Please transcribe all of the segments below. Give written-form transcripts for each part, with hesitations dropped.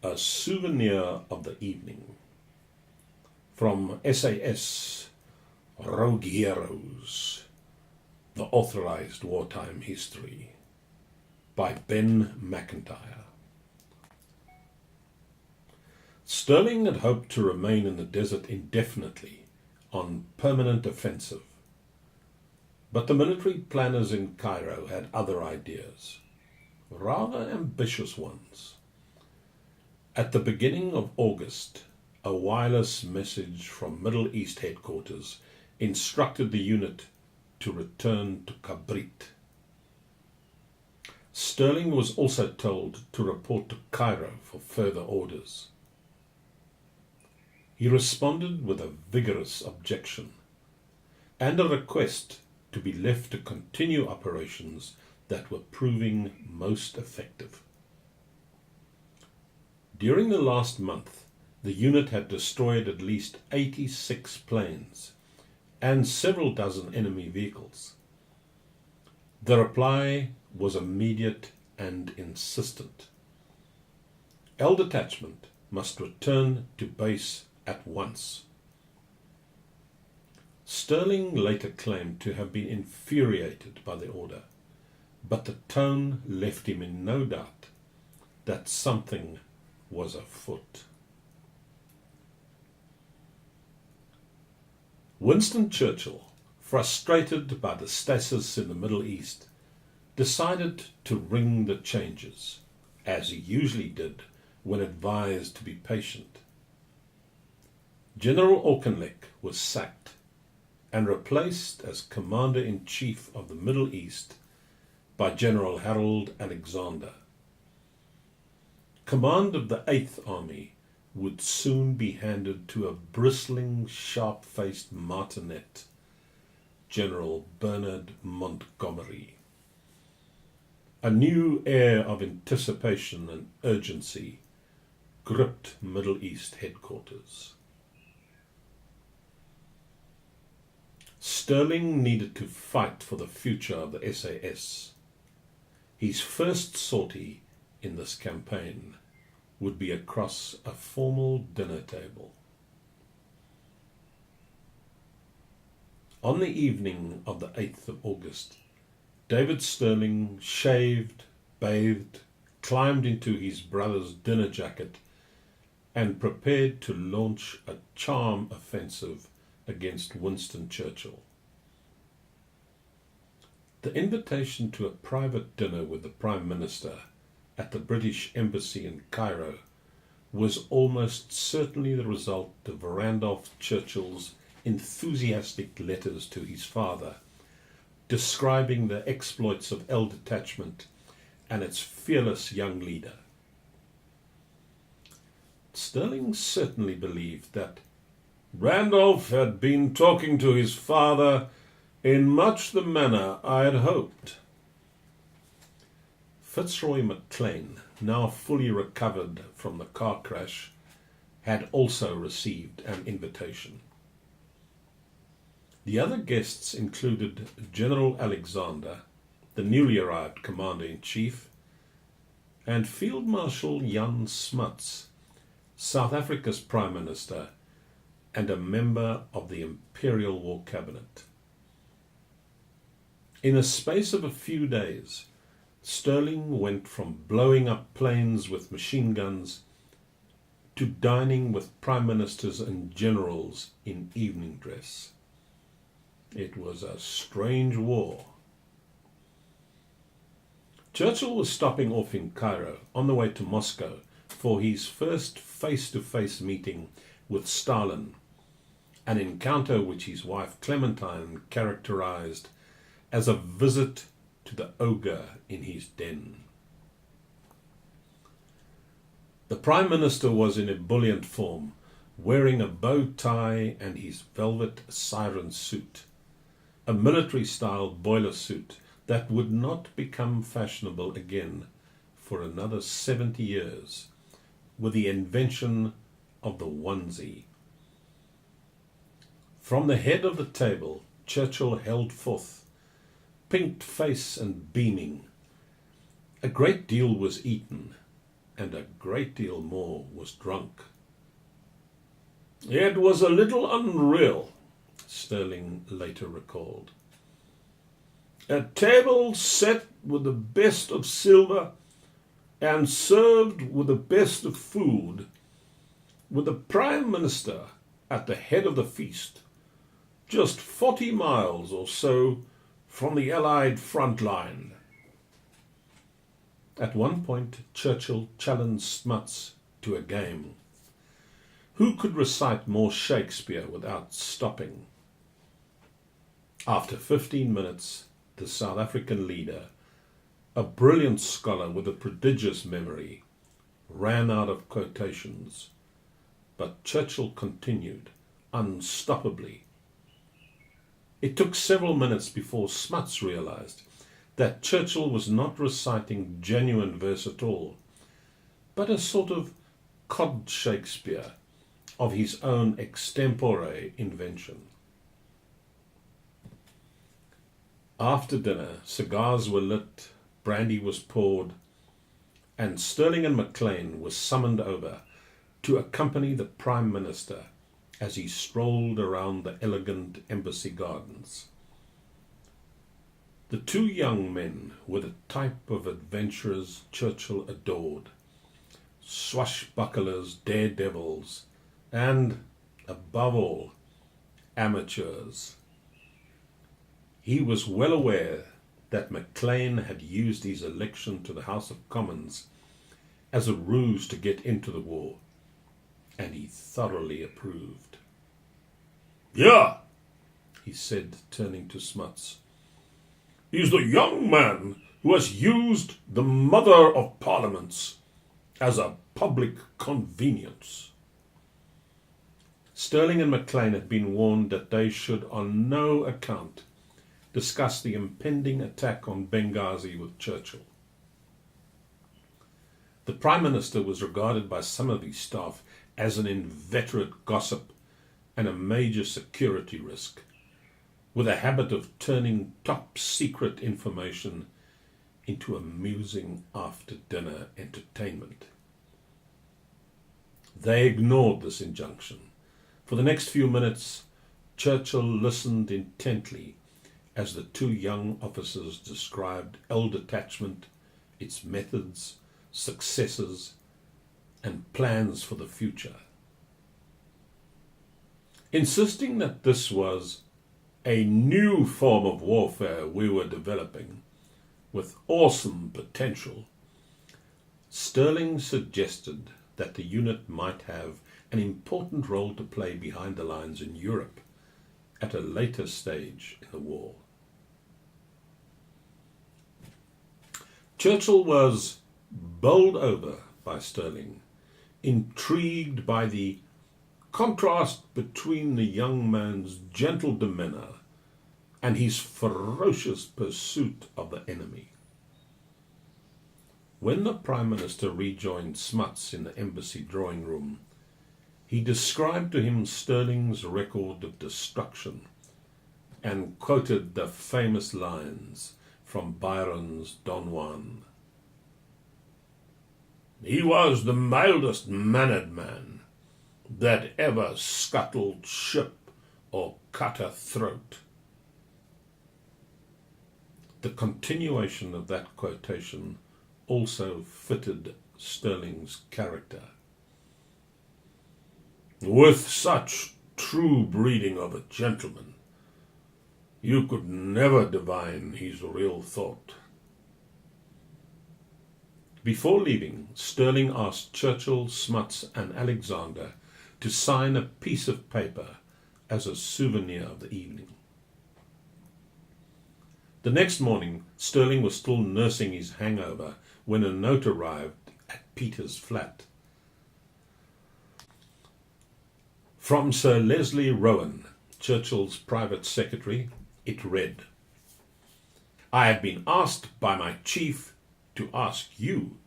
A Souvenir of the Evening, from SAS Rogue Heroes, the Authorised Wartime History, by Ben MacIntyre. Stirling had hoped to remain in the desert indefinitely on permanent offensive, but the military planners in Cairo had other ideas, rather ambitious ones. At the beginning of August, a wireless message from Middle East headquarters instructed the unit to return to Kabrit. Stirling was also told to report to Cairo for further orders. He responded with a vigorous objection and a request to be left to continue operations that were proving most effective. During the last month, the unit had destroyed at least 86 planes and several dozen enemy vehicles. The reply was immediate and insistent. L Detachment must return to base at once. Stirling later claimed to have been infuriated by the order, but the tone left him in no doubt that something was afoot. Winston Churchill, frustrated by the stasis in the Middle East, decided to ring the changes, as he usually did when advised to be patient. General Auchinleck was sacked and replaced as Commander-in-Chief of the Middle East by General Harold Alexander. Command of the 8th Army would soon be handed to a bristling, sharp-faced martinet, General Bernard Montgomery. A new air of anticipation and urgency gripped Middle East headquarters. Stirling needed to fight for the future of the SAS. His first sortie in this campaign would be across a formal dinner table. On the evening of the 8th of August, David Stirling shaved, bathed, climbed into his brother's dinner jacket, and prepared to launch a charm offensive against Winston Churchill. The invitation to a private dinner with the Prime Minister at the British Embassy in Cairo was almost certainly the result of Randolph Churchill's enthusiastic letters to his father, describing the exploits of L Detachment and its fearless young leader. Stirling certainly believed that Randolph had been talking to his father in much the manner I had hoped. Fitzroy MacLean, now fully recovered from the car crash, had also received an invitation. The other guests included General Alexander, the newly arrived Commander-in-Chief, and Field Marshal Jan Smuts, South Africa's Prime Minister and a member of the Imperial War Cabinet. In the space of a few days, Stirling went from blowing up planes with machine guns to dining with prime ministers and generals in evening dress. It was a strange war. Churchill was stopping off in Cairo on the way to Moscow for his first face-to-face meeting with Stalin, an encounter which his wife Clementine characterized as a visit to the ogre in his den. The Prime Minister was in ebullient form, wearing a bow tie and his velvet siren suit, a military-style boiler suit that would not become fashionable again for another 70 years, with the invention of the onesie. From the head of the table, Churchill held forth, pink face and beaming. A great deal was eaten, and a great deal more was drunk. It was a little unreal, Sterling later recalled. A table set with the best of silver and served with the best of food, with the Prime Minister at the head of the feast, just 40 miles or so from the Allied front line. At one point, Churchill challenged Smuts to a game. Who could recite more Shakespeare without stopping? After 15 minutes, the South African leader, a brilliant scholar with a prodigious memory, ran out of quotations, but Churchill continued unstoppably. It took several minutes before Smuts realized that Churchill was not reciting genuine verse at all, but a sort of cod Shakespeare of his own extempore invention. After dinner, cigars were lit, brandy was poured, and Sterling and Maclean were summoned over to accompany the Prime Minister as he strolled around the elegant embassy gardens. The two young men were the type of adventurers Churchill adored, swashbucklers, daredevils, and, above all, amateurs. He was well aware that Maclean had used his election to the House of Commons as a ruse to get into the war, and he thoroughly approved. "Yeah," he said, turning to Smuts. "He's the young man who has used the Mother of Parliaments as a public convenience." Sterling and Maclean had been warned that they should on no account discuss the impending attack on Benghazi with Churchill. The Prime Minister was regarded by some of his staff as an inveterate gossip and a major security risk, with a habit of turning top-secret information into amusing after-dinner entertainment. They ignored this injunction. For the next few minutes, Churchill listened intently as the two young officers described L Detachment, its methods, successes, and plans for the future. Insisting that this was a new form of warfare we were developing, with awesome potential, Sterling suggested that the unit might have an important role to play behind the lines in Europe at a later stage in the war. Churchill was bowled over by Sterling, intrigued by the contrast between the young man's gentle demeanour and his ferocious pursuit of the enemy. When the Prime Minister rejoined Smuts in the embassy drawing room, he described to him Sterling's record of destruction and quoted the famous lines from Byron's Don Juan. "He was the mildest mannered man that ever scuttled ship or cut a throat." The continuation of that quotation also fitted Sterling's character. "With such true breeding of a gentleman, you could never divine his real thought." Before leaving, Sterling asked Churchill, Smuts, and Alexander to sign a piece of paper as a souvenir of the evening. The next morning, Sterling was still nursing his hangover when a note arrived at Peter's flat. From Sir Leslie Rowan, Churchill's private secretary, it read, "I have been asked by my chief to ask you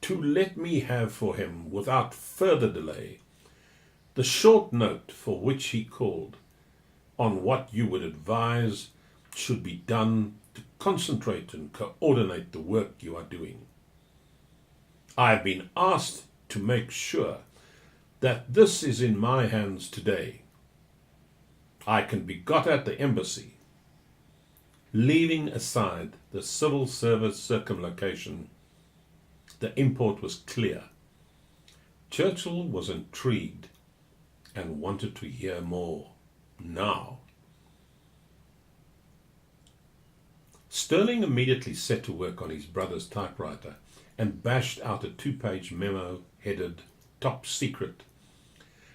to let me have for him, without further delay, the short note for which he called, on what you would advise should be done to concentrate and coordinate the work you are doing. I have been asked to make sure that this is in my hands today. I can be got at the embassy. Leaving aside the civil service circumlocution, the import was clear. Churchill was intrigued and wanted to hear more now. Stirling immediately set to work on his brother's typewriter and bashed out a 2-page memo headed Top Secret,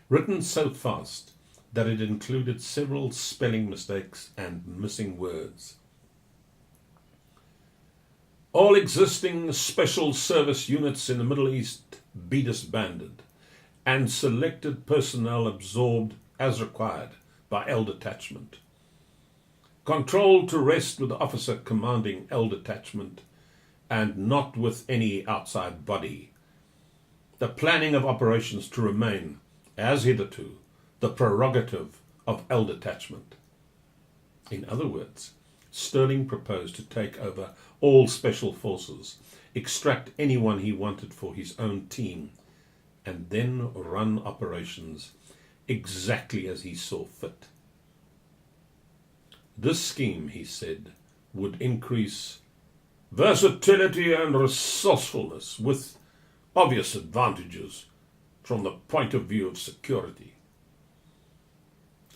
written so fast that it included several spelling mistakes and missing words. All existing special service units in the Middle East be disbanded and selected personnel absorbed as required by L Detachment. Control to rest with the officer commanding L Detachment and not with any outside body. The planning of operations to remain, as hitherto, the prerogative of L Detachment. In other words, Stirling proposed to take over all special forces, extract anyone he wanted for his own team, and then run operations exactly as he saw fit. This scheme, he said, would increase versatility and resourcefulness with obvious advantages from the point of view of security.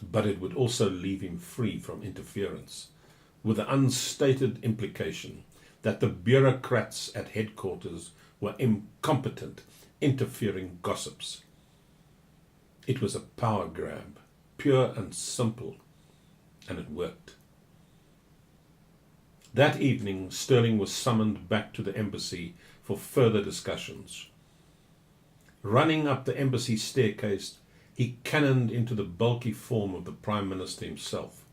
But it would also leave him free from interference, with the unstated implication that the bureaucrats at headquarters were incompetent, interfering gossips. It was a power grab, pure and simple, and it worked. That evening, Stirling was summoned back to the embassy for further discussions. Running up the embassy staircase, he cannoned into the bulky form of the Prime Minister himself.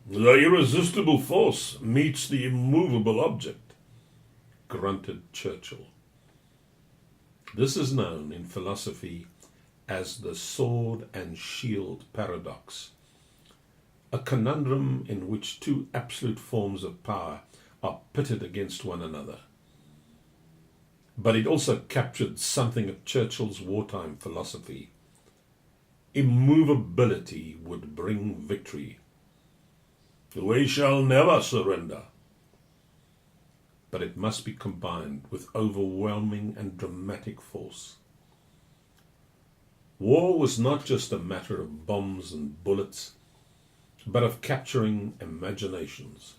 "The irresistible force meets the immovable object," grunted Churchill. This is known in philosophy as the sword and shield paradox, a conundrum in which two absolute forms of power are pitted against one another. But it also captured something of Churchill's wartime philosophy. Immovability would bring victory. "We shall never surrender." But it must be combined with overwhelming and dramatic force. War was not just a matter of bombs and bullets, but of capturing imaginations.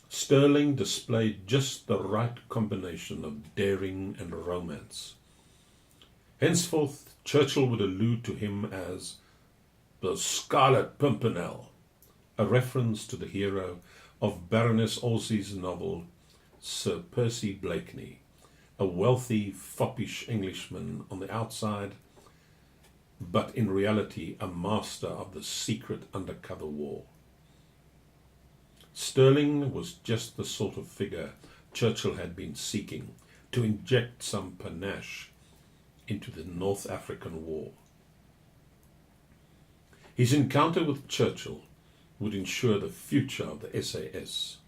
Stirling displayed just the right combination of daring and romance. Henceforth, Churchill would allude to him as the Scarlet Pimpernel, a reference to the hero of Baroness Orsi's novel Sir Percy Blakeney, a wealthy, foppish Englishman on the outside, but in reality a master of the secret undercover war. Stirling was just the sort of figure Churchill had been seeking to inject some panache into the North African War. His encounter with Churchill would ensure the future of the SAS.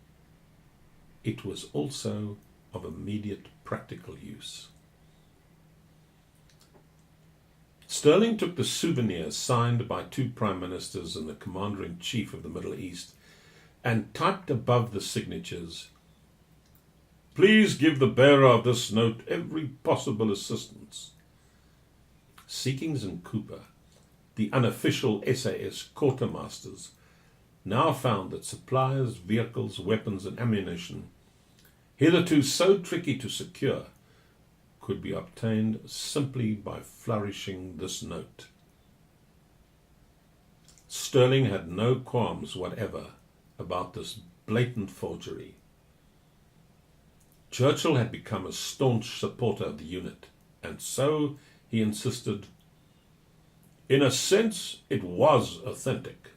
It was also of immediate practical use. Stirling took the Souvenir signed by two prime ministers and the commander-in-chief of the Middle East and typed above the signatures, "Please give the bearer of this note every possible assistance." Seekings and Cooper, the unofficial SAS quartermasters, now found that supplies, vehicles, weapons, and ammunition, hitherto so tricky to secure, could be obtained simply by flourishing this note. Stirling had no qualms whatever about this blatant forgery. Churchill had become a staunch supporter of the unit, and so, he insisted, in a sense it was authentic.